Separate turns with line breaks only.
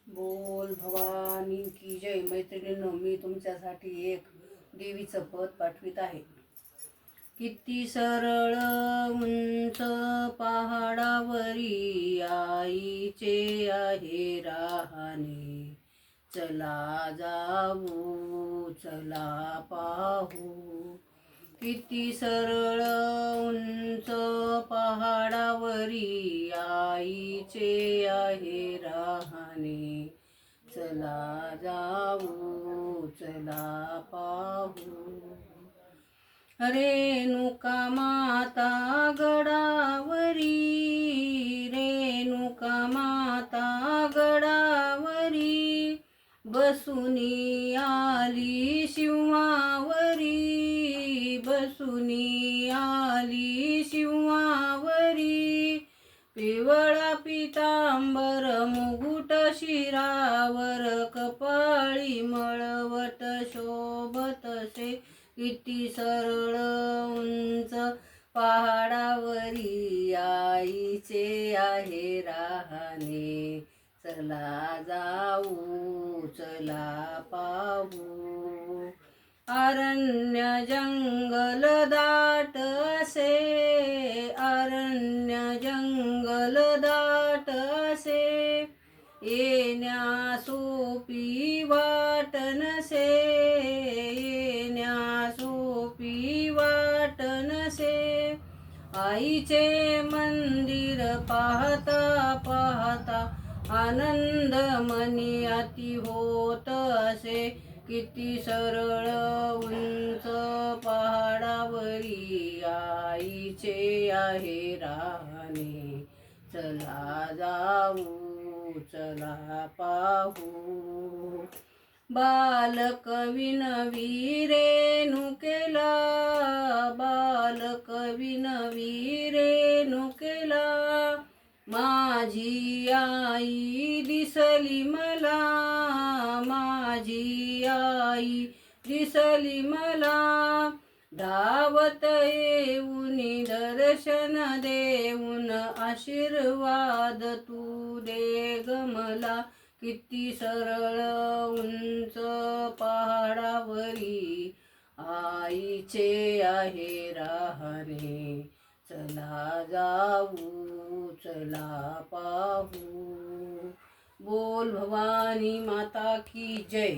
बोल भवानी की जय. मैत्रिणींनो, मी तुमच्यासाठी एक देवीचं पद पाठवित आहे. किती सरळ उंच पहाडावरी आईचे आहे राहणे. चला जाऊ, चला पाहू. किती सरळ उंच पहाडावरी आईचे आहे राहणे. चला जाऊ, चला पाहू. रेणुका माता गडावरी, रेणुका माता गडावरी बसुनी आली शिवावरी, बसुनी आली शिवावरी. पिवळा पितांबर मुकुट शिरावर, कपाळी मळवट शोभतसे. किती सरळ उंच पहाडावरी आईचे आहे राहणे. चला जाऊ, चला पाहू. अरण्य जंगल दाट असे, अरण्य जंगल दाट असे. येण्या सोपी वाट नसे, येण्या सोपी वाट नसे. आईचे मंदिर पाहता पाहता आनंद मनी अति होत असे. किती सरळ उंच पहाडावरी आईचे आहे राहणे. चला जाऊ, चला पाहू. बालक विनवी रेणुकेला, बालक विनवी रेणुकेला. माझी आई दिसली मला, माझी आई दिसली मला. धावत येऊन दर्शन देऊन आशीर्वाद तू दे ग मला. किती सरळ उंच पहाडावरी आईचे आहे राहणे. चला जाऊ, चला पाहू. बोल भवानी माता की जय.